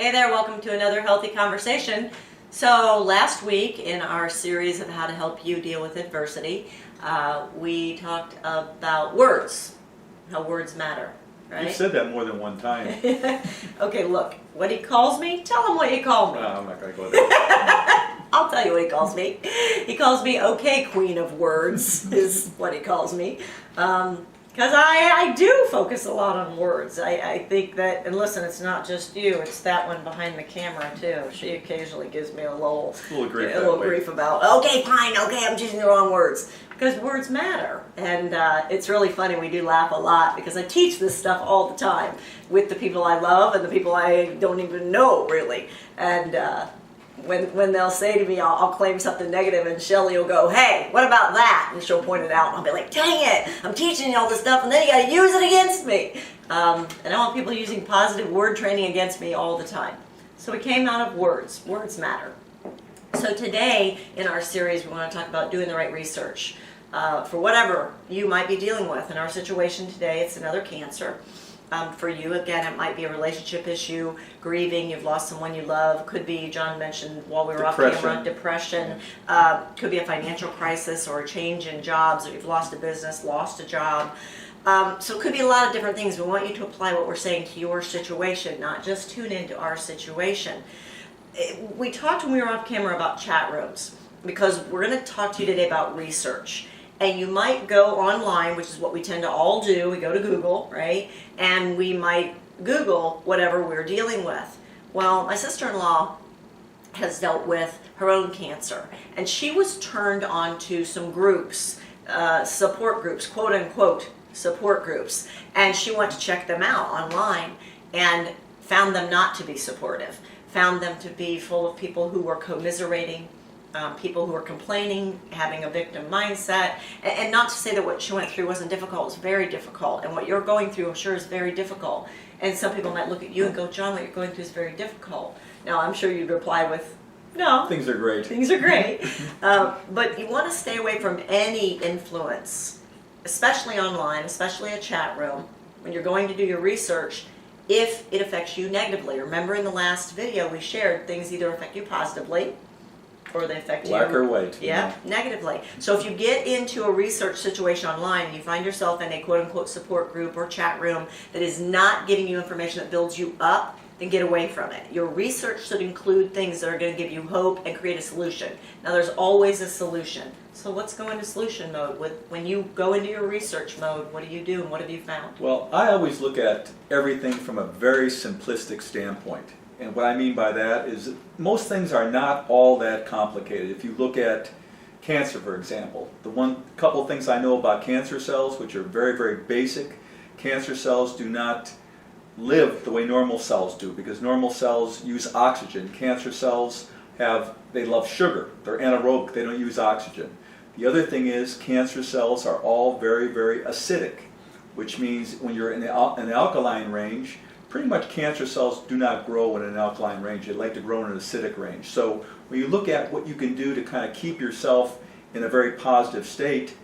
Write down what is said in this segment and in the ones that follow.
Hey there, welcome to another Healthy Conversation. So last week in our series of how to help you deal with adversity, we talked about words, how words matter, right? You've said that more than one time. Okay, look, what he calls me, tell him what you call me. No, I'm not going to go there. I'll tell you what he calls me. He calls me okay queen of words is what he calls me. Because I do focus a lot on words. I think that, and listen, it's not just you, it's that one behind the camera too. She occasionally gives me a little grief about, okay, fine, okay, I'm choosing the wrong words. Because words matter. And it's really funny, we do laugh a lot because I teach this stuff all the time with the people I love and the people I don't even know really. And when they'll say to me, I'll claim something negative, and Shelly will go, hey, what about that? And she'll point it out, and I'll be like, dang it, I'm teaching you all this stuff, and then you got to use it against me. And I want people using positive word training against me all the time. So we came out of words. Words matter. So today, in our series, we want to talk about doing the right research for whatever you might be dealing with. In our situation today, it's another cancer. For you, again, it might be a relationship issue, grieving, you've lost someone you love, could be, John mentioned while we were off camera, depression, could be a financial crisis or a change in jobs, or you've lost a business, lost a job. So it could be a lot of different things. We want you to apply what we're saying to your situation, not just tune into our situation. We talked when we were off camera about chat rooms, because we're going to talk to you today about research. And you might go online, which is what we tend to all do. We go to Google, right? And we might Google whatever we're dealing with. Well, my sister-in-law has dealt with her own cancer. And she was turned on to some groups, support groups, quote unquote support groups. And she went to check them out online and found them not to be supportive. Found them to be full of people who were commiserating, people who are complaining, having a victim mindset, and not to say that what she went through wasn't difficult. It was very difficult, and what you're going through, I'm sure, is very difficult. And some people might look at you and go, John, what you're going through is very difficult. Now, I'm sure you'd reply with, no. Things are great. Things are great. But you want to stay away from any influence, especially online, especially a chat room, when you're going to do your research, if it affects you negatively. Remember in the last video we shared, things either affect you positively, or they affect you black or white. Yeah, negatively. So if you get into a research situation online and you find yourself in a quote-unquote support group or chat room that is not giving you information that builds you up, then get away from it. Your research should include things that are going to give you hope and create a solution. Now there's always a solution. So let's go into solution mode. When you go into your research mode, what do you do and what have you found? Well, I always look at everything from a very simplistic standpoint. And what I mean by that is that most things are not all that complicated. If you look at cancer, for example, the couple things I know about cancer cells, which are very, very basic, cancer cells do not live the way normal cells do, because normal cells use oxygen. Cancer cells they love sugar. They're anaerobic. They don't use oxygen. The other thing is cancer cells are all very, very acidic, which means when you're in an alkaline range, pretty much cancer cells do not grow in an alkaline range. They like to grow in an acidic range. So when you look at what you can do to kind of keep yourself in a very positive state,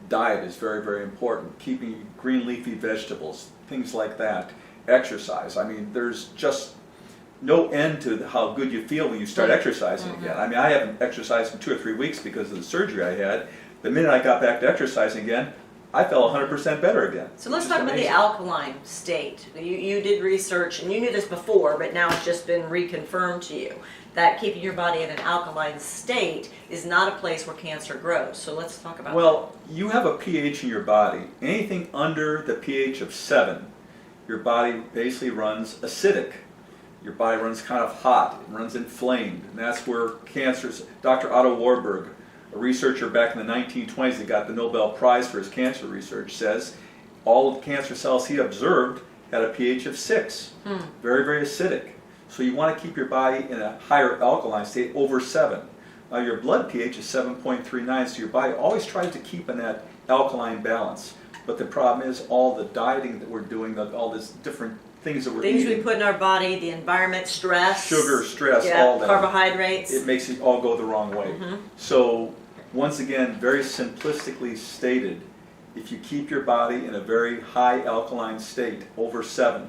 diet is very, very important. Keeping green leafy vegetables, things like that. Exercise. I mean, there's just no end to how good you feel when you start exercising again. I mean, I haven't exercised in 2 or 3 weeks because of the surgery I had. The minute I got back to exercising again, I felt 100% better again. So let's talk about the alkaline state. You did research, and you knew this before, but now it's just been reconfirmed to you, that keeping your body in an alkaline state is not a place where cancer grows. So let's talk about that. Well, you have a pH in your body. Anything under the pH of 7, your body basically runs acidic. Your body runs kind of hot, it runs inflamed, and that's where cancers. Dr. Otto Warburg, a researcher back in the 1920s that got the Nobel Prize for his cancer research, says all of the cancer cells he observed had a pH of 6. Very, very acidic. So you want to keep your body in a higher alkaline state, over 7. Now your blood pH is 7.39, so your body always tries to keep in that alkaline balance. But the problem is all the dieting that we're doing, all these different things that we're eating. Things we put in our body, the environment, stress. Sugar, stress, all that. Carbohydrates. It makes it all go the wrong way. So once again, very simplistically stated, if you keep your body in a very high alkaline state, over 7,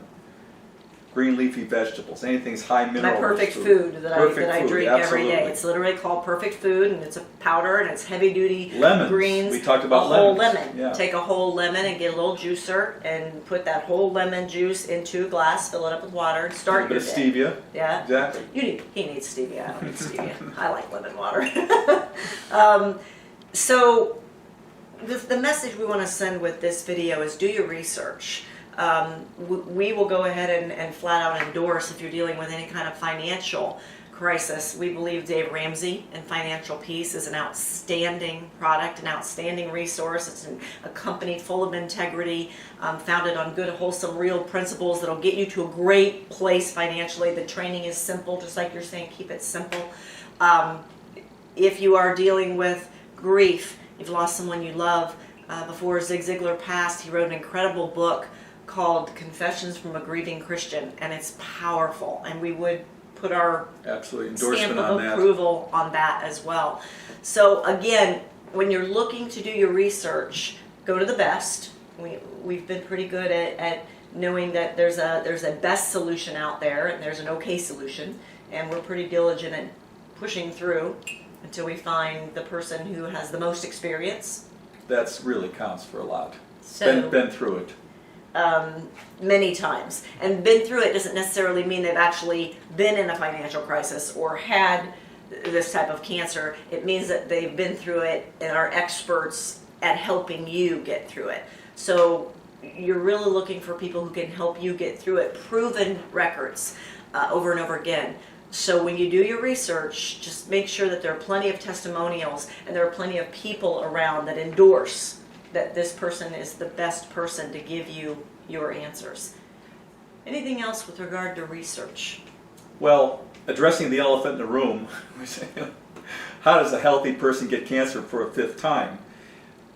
green leafy vegetables, anything's high mineral. My perfect rich food that Perfect I food, drink every day. absolutely. It's literally called Perfect Food, and it's a powder, and it's heavy duty Lemons. greens. We talked about a whole lemons. lemon. Yeah. Take a whole lemon and get a little juicer and put that whole lemon juice into a glass, fill it up with water, and A start bit your of day. stevia. Yeah. Exactly. He needs stevia. I don't need stevia. I like lemon water. So the message we want to send with this video is do your research. We will go ahead and flat out endorse if you're dealing with any kind of financial crisis. We believe Dave Ramsey and Financial Peace is an outstanding product, an outstanding resource. It's a company full of integrity, founded on good, wholesome, real principles that'll get you to a great place financially. The training is simple, just like you're saying, keep it simple. If you are dealing with grief, you've lost someone you love, before Zig Ziglar passed, he wrote an incredible book called Confessions from a Grieving Christian, and it's powerful, and we would put our Absolutely. stamp Endorsement of on that. approval on that as well. So again, when you're looking to do your research, go to the best. We've been pretty good at knowing that there's a best solution out there and there's an okay solution, and we're pretty diligent at pushing through until we find the person who has the most experience. That's really counts for a lot. So Been through it. many times, and been through it doesn't necessarily mean they've actually been in a financial crisis or had this type of cancer. It means that they've been through it and are experts at helping you get through it. So you're really looking for people who can help you get through it, proven records over and over again. So when you do your research, just make sure that there are plenty of testimonials and there are plenty of people around that endorse that this person is the best person to give you your answers. Anything else with regard to research? Well, addressing the elephant in the room, how does a healthy person get cancer for a fifth time?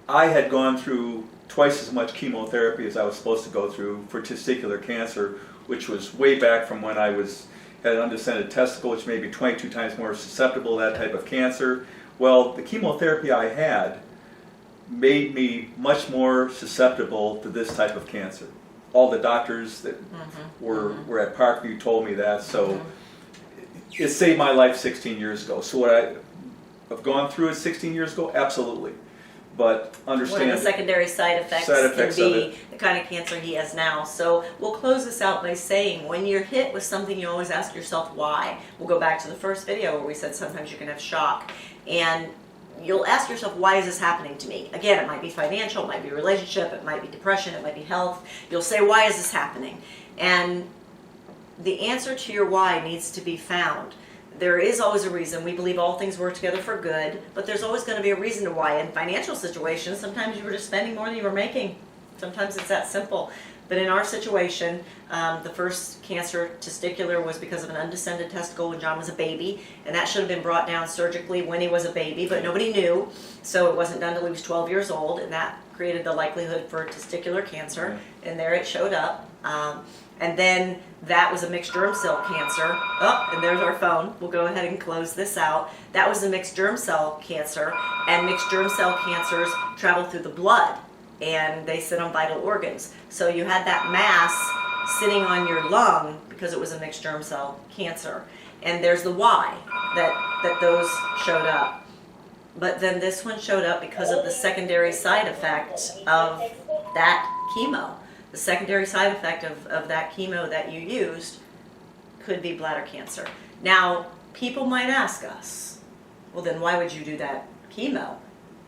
I had gone through twice as much chemotherapy as I was supposed to go through for testicular cancer, which was way back from when I had an undescended testicle, which made me 22 times more susceptible to that type of cancer. Well, the chemotherapy I had made me much more susceptible to this type of cancer. All the doctors that were at Parkview told me that, so it saved my life 16 years ago. So would I've gone through it 16 years ago? Absolutely. But understand One of the secondary side effects of can be it. the kind of cancer he has now. So we'll close this out by saying, when you're hit with something, you always ask yourself why. We'll go back to the first video where we said sometimes you can have shock. And you'll ask yourself, why is this happening to me? Again, it might be financial, it might be relationship, it might be depression, it might be health. You'll say, why is this happening? And the answer to your why needs to be found. There is always a reason. We believe all things work together for good, but there's always going to be a reason to why. In financial situations, sometimes you were just spending more than you were making. Sometimes it's that simple. But in our situation, the first cancer, testicular, was because of an undescended testicle when John was a baby, and that should have been brought down surgically when he was a baby, but nobody knew, so it wasn't done until he was 12 years old, and that created the likelihood for testicular cancer, and there it showed up. And then that was a mixed germ cell cancer. Oh, and there's our phone. We'll go ahead and close this out. That was a mixed germ cell cancer, and mixed germ cell cancers travel through the blood, and they sit on vital organs. So you had that mass sitting on your lung because it was a mixed germ cell cancer. And there's the why that those showed up. But then this one showed up because of the secondary side effect of that chemo. The secondary side effect of that chemo that you used could be bladder cancer. Now, people might ask us, well then why would you do that chemo?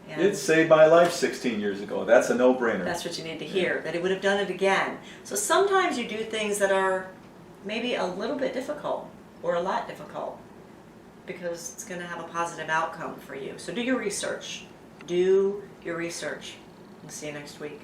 And it saved my life 16 years ago. That's a no-brainer. that's what you need to hear, that he would have done it again. So sometimes you do things that are maybe a little bit difficult or a lot difficult because it's going to have a positive outcome for you. So do your research. Do your research. We'll see you next week.